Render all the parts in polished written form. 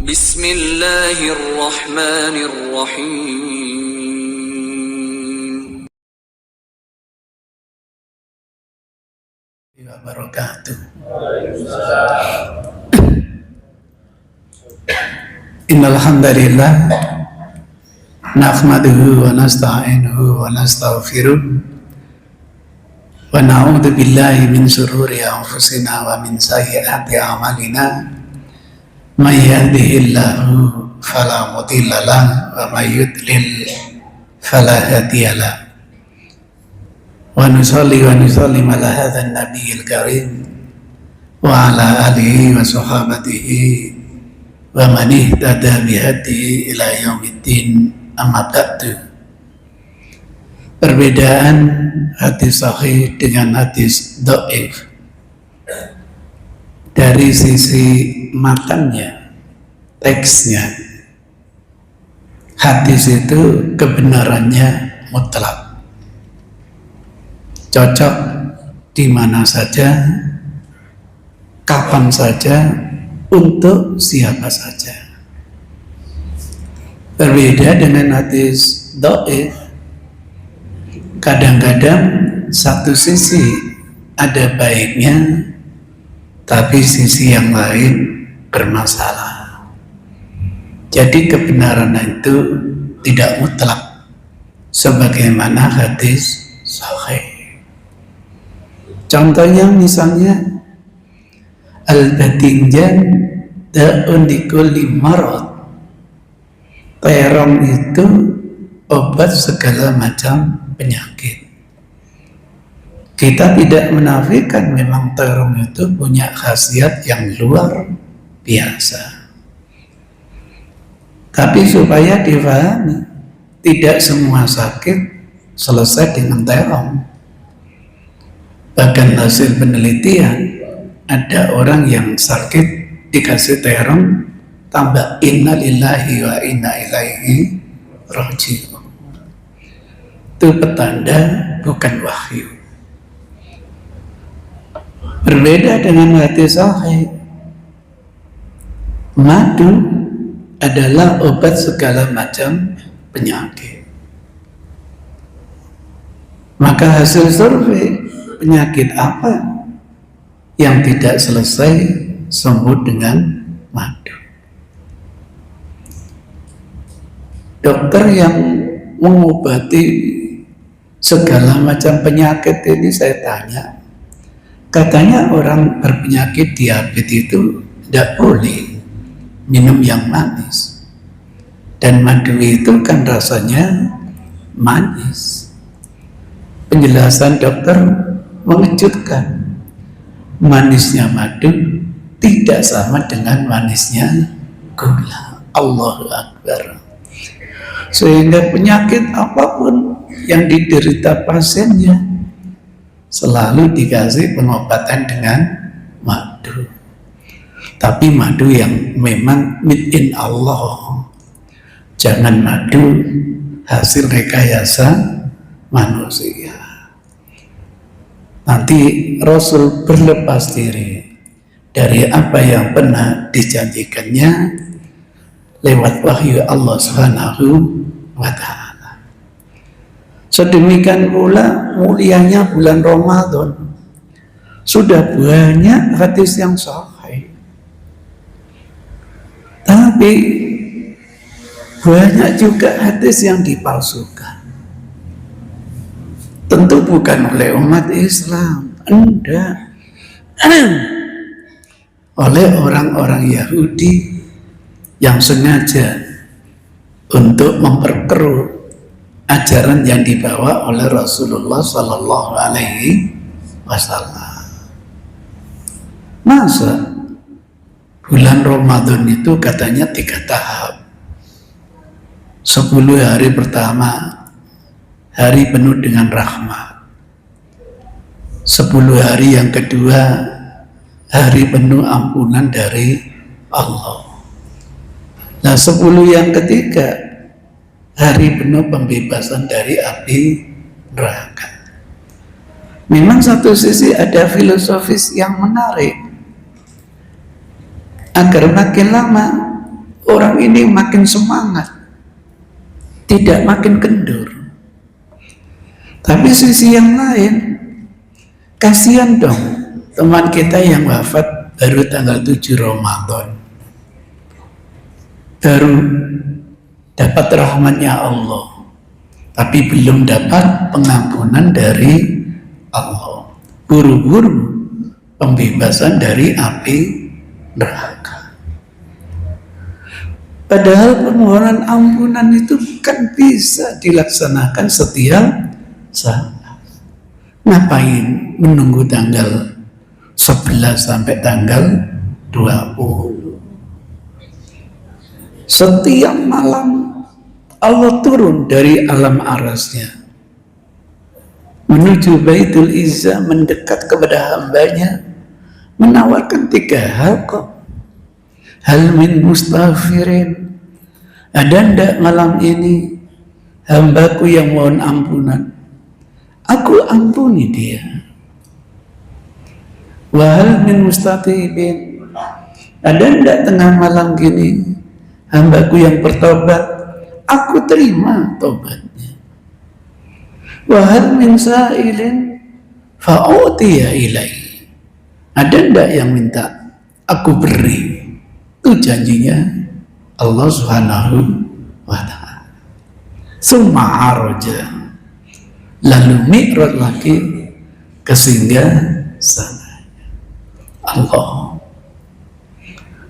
Bismillahirrahmanirrahim. Wabarakatuh. Innal hamdalillah nahmaduhu wa nasta'inuhu wa nastaghfiruh wa na'udzu billahi min shururi anfusina wa min sayyiati a'malina may yahdihillahu fala mudilla lahu wa may yudlil fala hadiya lahu wa nusalli wa nusallim ala hadzal nabiyil karim wa ala alihi wa sahabatihi wa man ihtada bihadihi ila yaumiddin, amma ba'du. Perbedaan hadis sahih dengan hadis dhaif dari sisi matanya, teksnya. Hadis itu kebenarannya mutlak, cocok di mana saja, kapan saja, untuk siapa saja. Berbeda dengan hadis dhaif, kadang-kadang satu sisi ada baiknya, tapi sisi yang lain bermasalah. Jadi kebenaran itu tidak mutlak sebagaimana hadis sahih. Contohnya misalnya al-batinjan da'un likulli marad. Terong itu obat segala macam penyakit. Kita tidak menafikan memang terong itu punya khasiat yang luar biasa. Tapi supaya difahami, tidak semua sakit selesai dengan terong. Bahkan hasil penelitian, ada orang yang sakit dikasih terong, tambah inna lillahi wa inna ilaihi raji'un. Itu petanda, bukan wahyu. Berbeda dengan hadis sahih, madu adalah obat segala macam penyakit. Maka hasil survei, penyakit apa yang tidak selesai sembuh dengan madu? Dokter yang mengobati segala macam penyakit ini saya tanya, katanya orang berpenyakit diabetes itu tidak boleh minum yang manis, dan madu itu kan rasanya manis. Penjelasan dokter mengejutkan. Manisnya madu tidak sama dengan manisnya gula. Allahu Akbar. Sehingga penyakit apapun yang diderita pasiennya selalu dikasih pengobatan dengan madu. Tapi madu yang memang made in Allah. Jangan madu hasil rekayasa manusia. Nanti Rasul berlepas diri dari apa yang pernah dijanjikannya lewat wahyu Allah Subhanahu wa ta'ala. Sedemikian pula mulianya bulan Ramadan. Sudah banyak hadis yang sahih, tapi banyak juga hadis yang dipalsukan. Tentu bukan oleh umat Islam, enggak, oleh orang-orang Yahudi yang sengaja untuk memperkeruh ajaran yang dibawa oleh Rasulullah Sallallahu Alaihi Wasallam. Masa bulan Ramadan itu katanya 3 tahap. 10 hari pertama hari penuh dengan rahmat. 10 hari yang kedua hari penuh ampunan dari Allah. Nah 10 yang ketiga hari penuh pembebasan dari api neraka. Memang satu sisi ada filosofis yang menarik, agar makin lama orang ini makin semangat, tidak makin kendur. Tapi sisi yang lain, kasihan dong teman kita yang wafat baru tanggal 7 Ramadan, baru dapat rahmatnya Allah, tapi belum dapat pengampunan dari Allah. Buru-buru pembebasan dari api neraka. Padahal permohonan ampunan itu kan bisa dilaksanakan setiap saat. Ngapain menunggu tanggal 11 sampai tanggal 20? Setiap malam Allah turun dari alam arasnya menuju Baitul Izzah, mendekat kepada hambanya, menawarkan 3 hal kok. Hal min mustaghfirin, ada ndak malam ini hambaku yang mohon ampunan, aku ampuni dia. Wa hal min mustatibin, ada ndak tengah malam gini hambaku yang bertobat, aku terima tobatnya. Wa hal min sa'ilin fa'utiya ilaihi, ada ndak yang minta, aku beri. Itu janjinya Allah Subhanahu wa ta'ala. Summa araja, lalu mi'raj lagi ke singgah sana. Allah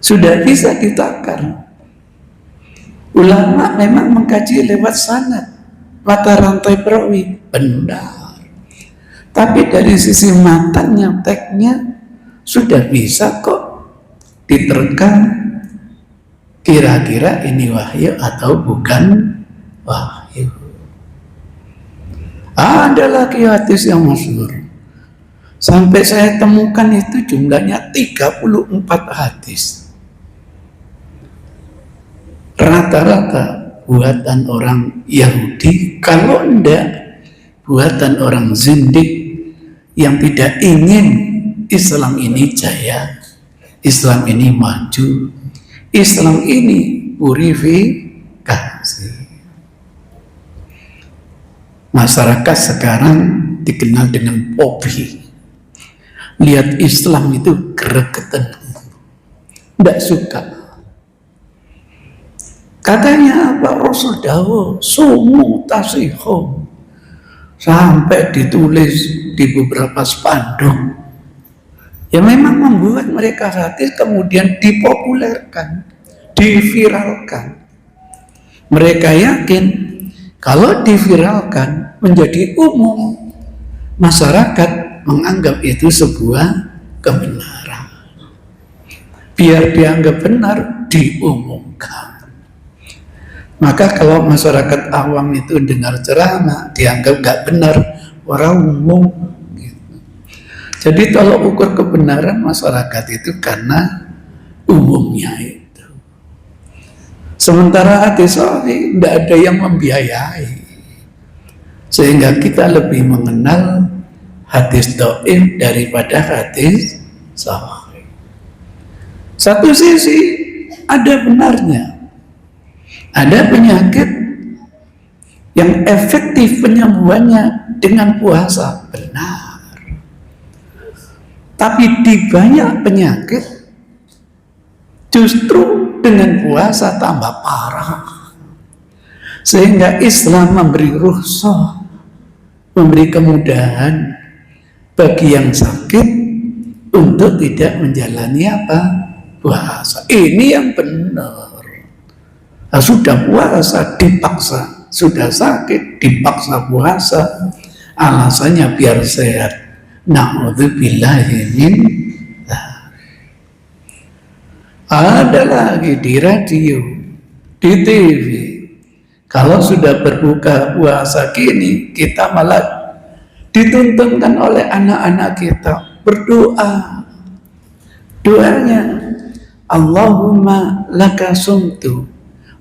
sudah bisa ditakar. Ulama memang mengkaji lewat sanad, mata rantai perawi, benar. Tapi dari sisi matanya, teksnya sudah bisa kok diterka kira-kira ini wahyu atau bukan wahyu. Ada lagi hadis yang masyhur, sampai saya temukan itu jumlahnya 34 hadis. Rata-rata buatan orang Yahudi, kalau enggak buatan orang zindik yang tidak ingin Islam ini jaya, Islam ini maju, Islam ini purifikasi. Masyarakat sekarang dikenal dengan fobi. Lihat Islam itu gregetan, tidak suka. Katanya apa? Rasul dawuh sumu tasihum, sampai ditulis di beberapa spanduk. Ya memang membuat mereka hadis kemudian dipopulerkan, diviralkan. Mereka yakin kalau diviralkan menjadi umum, masyarakat menganggap itu sebuah kebenaran. Biar dianggap benar, diumumkan. Maka kalau masyarakat awam itu dengar ceramah, dianggap gak benar, orang umum. Jadi kalau ukur kebenaran masyarakat itu karena umumnya itu. Sementara hadis sahih tidak ada yang membiayai, sehingga kita lebih mengenal hadis dhaif daripada hadis sahih. Satu sisi ada benarnya, ada penyakit yang efektif penyembuhannya dengan puasa, benar. Tapi di banyak penyakit justru dengan puasa tambah parah. Sehingga Islam memberi rukhsah, memberi kemudahan bagi yang sakit untuk tidak menjalani apa? Puasa. Ini yang benar. Nah, sudah puasa dipaksa, sudah sakit dipaksa puasa, alasannya biar sehat. Na'udzubillahi min dzalik. Ada lagi di radio, di TV. Kalau sudah berbuka puasa gini, kita malah dituntunkan oleh anak-anak kita berdoa. Doanya, Allahumma laka sumtu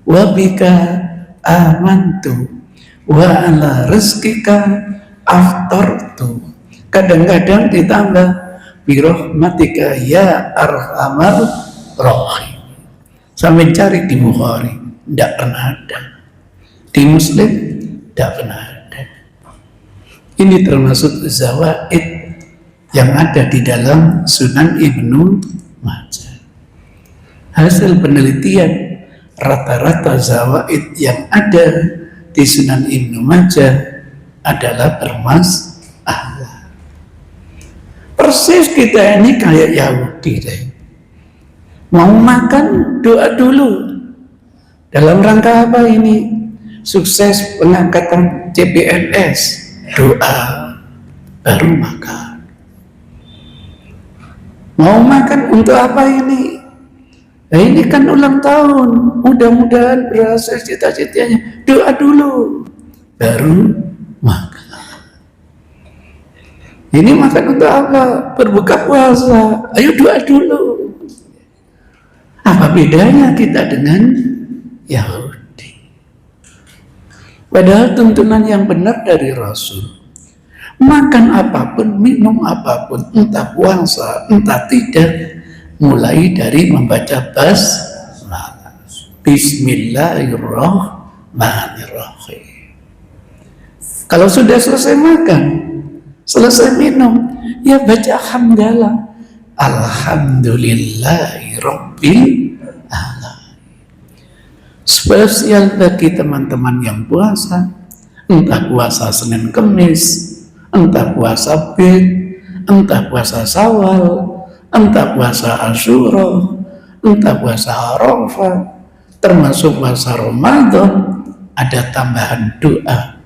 wa bika amantu wa ala rizqika aftartu. Kadang-kadang ditambah birahmatika ya arhamar rahim. Sampai cari di Bukhari, tidak pernah ada. Di Muslim, tidak pernah ada. Ini termasuk zawaid yang ada di dalam Sunan Ibnu Majah. Hasil penelitian, rata-rata zawaid yang ada di Sunan Ibnu Majah adalah bermasalah. Persis kita ini kayak Yahudi deh. Mau makan, doa dulu. Dalam rangka apa ini? Sukses pengangkatan CPNS, doa baru makan. Mau makan untuk apa ini? Nah, ini kan ulang tahun, mudah-mudahan berhasil cita-citanya. Doa dulu, baru makan. Ini makan untuk apa? Berbuka puasa. Ayo doa dulu. Apa bedanya kita dengan Yahudi? Padahal tuntunan yang benar dari Rasul, makan apapun, minum apapun, entah puasa, entah tidak, mulai dari membaca basmalah, Bismillahirrahmanirrahim. Kalau sudah selesai makan, selesai minum, ya baca hamdalah, Alhamdulillahirabbil alamin. Spesial bagi teman-teman yang puasa, entah puasa Senin Kemis, entah puasa Bid, entah puasa Syawal, entah puasa Asyura, entah puasa Arafah, termasuk puasa Ramadan, ada tambahan doa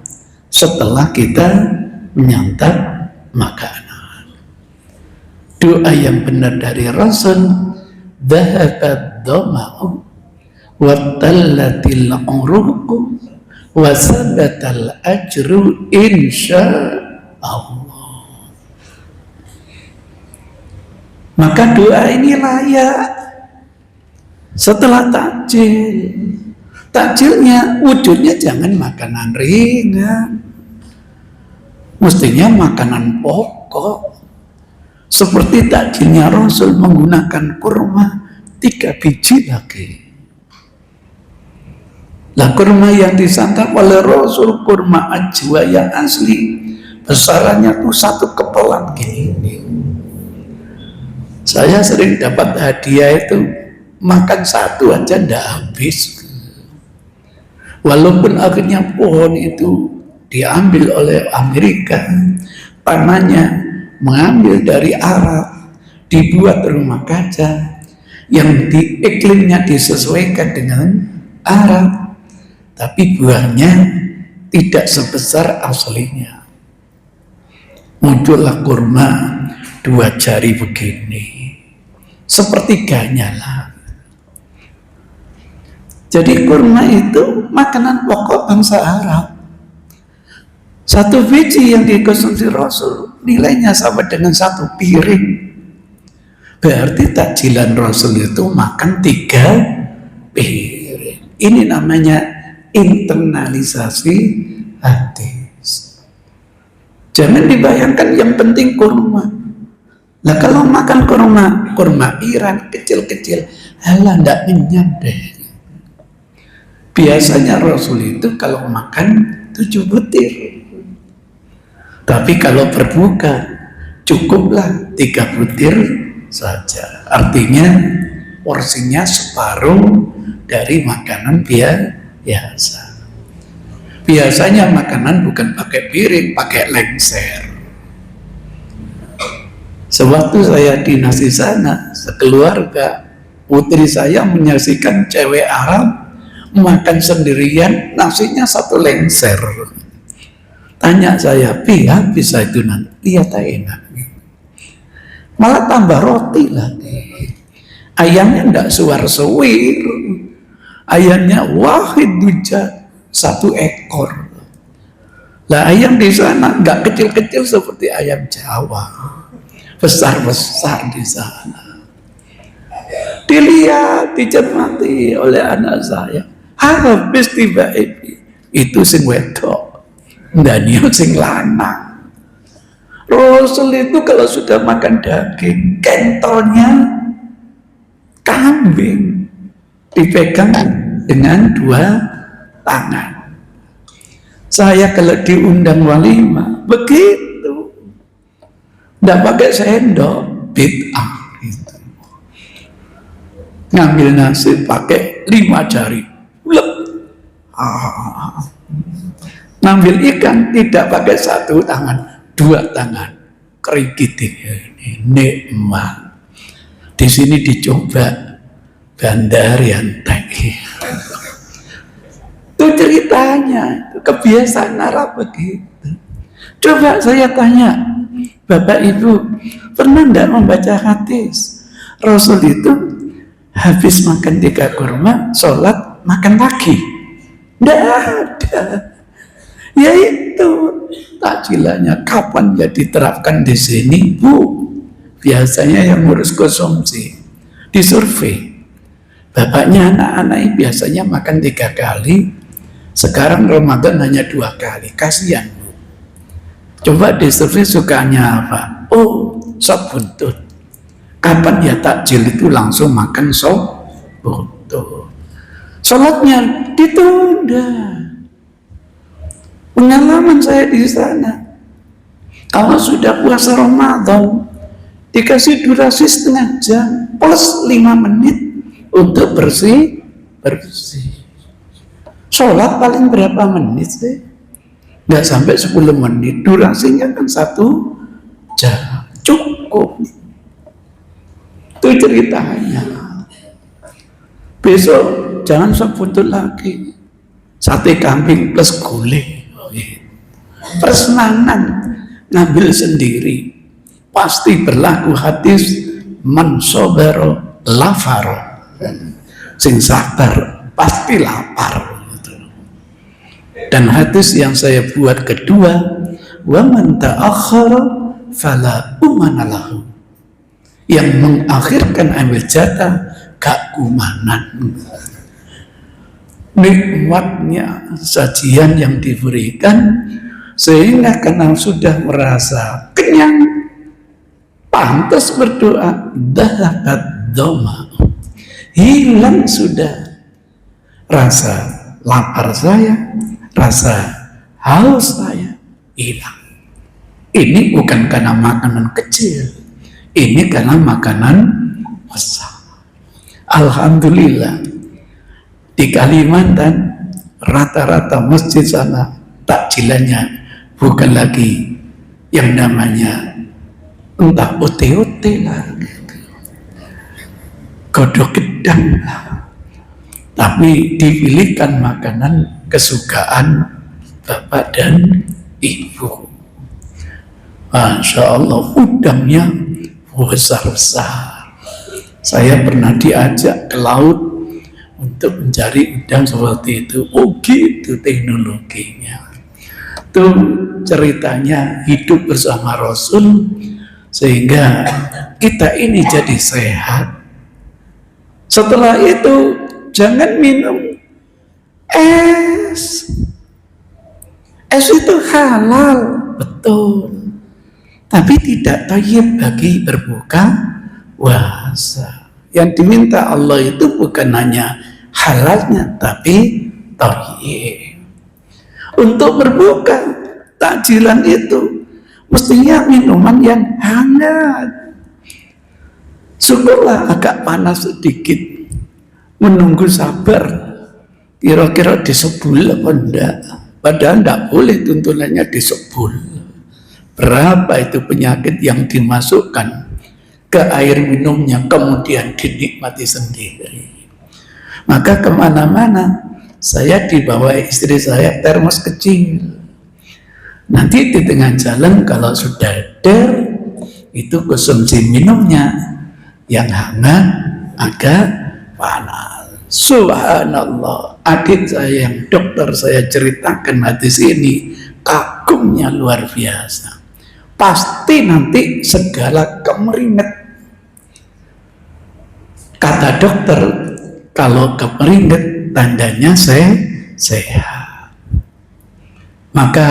setelah kita menyantap makanan. Doa yang benar dari Rasul, dhahabat dhama'u wa tallatil uruqu wa sabatal ajru insyaallah. Maka doa ini layak setelah takjil. Takjilnya, wujudnya jangan makanan ringan, mestinya makanan pokok. Seperti takjilnya Rasul menggunakan kurma 3 biji lagi. Lah kurma yang disantap oleh Rasul kurma ajwa yang asli, besarannya tuh 1 kepelan gini. Saya sering dapat hadiah itu, makan 1 aja ndak habis. Walaupun akhirnya pohon itu diambil oleh Amerika, tanahnya mengambil dari Arab, dibuat rumah kaca yang iklimnya disesuaikan dengan Arab, tapi buahnya tidak sebesar aslinya. Muncullah kurma 2 jari begini, sepertiganya lah. Jadi kurma itu makanan pokok bangsa Arab. 1 biji yang dikonsumsi Rasul nilainya sama dengan 1 piring. Berarti takjilan Rasul itu makan 3 piring. Ini namanya internalisasi hadis. Jangan dibayangkan yang penting kurma. Nah kalau makan kurma Iran kecil-kecil, halah ndak kenyang deh. Biasanya Rasul itu kalau makan 7 butir. Tapi kalau berbuka cukuplah 3 butir saja. Artinya porsinya separuh dari makanan biasa. Biasanya makanan bukan pakai piring, pakai lengser. Sewaktu saya dinas di sana, sekeluarga, putri saya menyaksikan cewek Arab makan sendirian, nasinya 1 lengser. Tanya saya, bisa itu nanti? Iya, tak enak. Malah tambah roti lagi. Ayamnya enggak suar-suwir. Ayamnya wahid duja, 1 ekor. Lah ayam di sana enggak kecil-kecil seperti ayam Jawa. Besar-besar di sana. Dilihat, dicermati oleh anak saya. Habis tiba itu sing wedok. Daniel sing lanang. Rasul itu kalau sudah makan daging, kentolnya kambing. dipegang dengan dua tangan. Saya kalau diundang walimah begitu, nggak pakai sendok, bid'ah gitu. Ngambil nasi pakai 5 jari, ngambil ikan tidak pakai 1 tangan, 2 tangan, kerikiti. Ini nikmat. Di sini dicoba Gandaria Teh. Itu ceritanya, itu kebiasaan Arab begitu. Coba saya tanya, Bapak Ibu, pernah enggak membaca hadis? Rasul itu habis makan 3 kurma, sholat, makan lagi. Enggak ada. Yaitu takjilannya kapan ya diterapkan di sini, Bu? Biasanya yang ngurus konsumsi disurvei. Bapaknya anak-anak biasanya makan 3 kali. Sekarang Ramadan hanya 2 kali. Kasihan, Bu. Coba disurvei sukanya apa? Oh, sop buntut. Kapan ya takjil itu langsung makan sop buntut? Sholatnya ditunda. Pengalaman saya di sana. Kalau sudah puasa Ramadan, dikasih durasi 1/2 jam plus 5 menit untuk bersih. Sholat paling berapa menit sih? Nggak sampai 10 menit. Durasinya kan 1 jam. Cukup. Itu ceritanya. Besok jangan sop buntut lagi. Sate kambing plus gulai. Persenangan ngambil sendiri. Pasti berlaku hadis man sobaro lafaro. Sing sabar pasti lapar. Dan hadis yang saya buat kedua, wa man ta'akhkhara fala umana lahu. Yang mengakhirkan ambil jatah gak kumanan. Nikmatnya sajian yang diberikan, sehingga karena sudah merasa kenyang, pantas berdoa, dhahabat doma, hilang sudah rasa lapar saya, rasa haus saya hilang. Ini bukan karena makanan kecil, ini karena makanan besar. Alhamdulillah di Kalimantan rata-rata masjid sana takjilannya bukan lagi yang namanya entah ote-ote lah, godok gedang lah, tapi dipilihkan makanan kesukaan bapak dan ibu. Masya Allah, udangnya besar-besar. Saya pernah diajak ke laut untuk mencari udang seperti itu. Oh gitu teknologinya. Itu ceritanya hidup bersama Rasul sehingga kita ini jadi sehat. Setelah itu jangan minum es. Es itu halal, betul. Tapi tidak thayyib bagi berbuka puasa. Yang diminta Allah itu bukan hanya halalnya, tapi thayyib. Untuk berbuka takjilan itu mestinya minuman yang hangat. Syukurlah agak panas sedikit, menunggu sabar. Kira-kira disebul apa enggak? Padahal enggak boleh tuntunannya disebul. Berapa itu penyakit yang dimasukkan ke air minumnya kemudian dinikmati sendiri. Maka kemana-mana saya dibawa istri saya termos kecil. Nanti di tengah jalan kalau sudah der, itu konsumsi minumnya yang hangat agak panas. Subhanallah, adik saya yang dokter saya ceritakan hadis ini, kagumnya luar biasa. Pasti nanti segala kemeringet. Kata dokter, kalau kemeringet tandanya saya sehat. Maka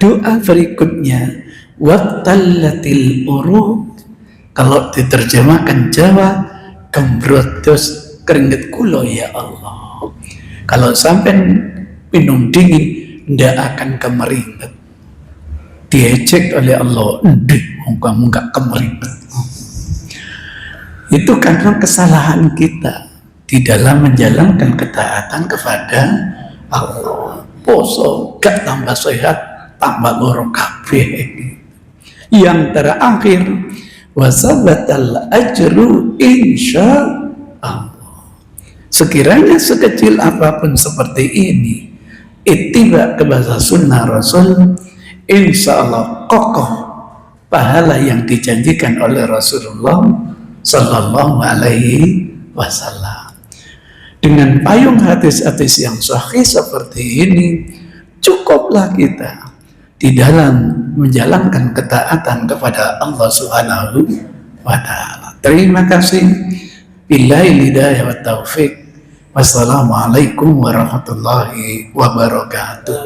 doa berikutnya, waqtallatil uruq, kalau diterjemahkan Jawa, kembrotos keringet kula ya Allah. Kalau sampai minum dingin ndak akan kemeringet. Diejek oleh Allah, kamu nggak kemeringet. Itu karena kesalahan kita di dalam menjalankan ketaatan kepada Allah. Poso gak tambah sehat, tambah loro kabeh. Yang terakhir, wasabatal ajru insya Allah. Sekiranya sekecil apapun seperti ini, ittiba ke bahasa sunnah Rasul, insya Allah kokoh pahala yang dijanjikan oleh Rasulullah Sallallahu Alaihi Wasallam. Dengan payung hadis-hadis yang sahih seperti ini, cukuplah kita di dalam menjalankan ketaatan kepada Allah Subhanahu wa Ta'ala. Terima kasih. Billahi hidayah wa taufiq. Wassalamualaikum warahmatullahi wabarakatuh.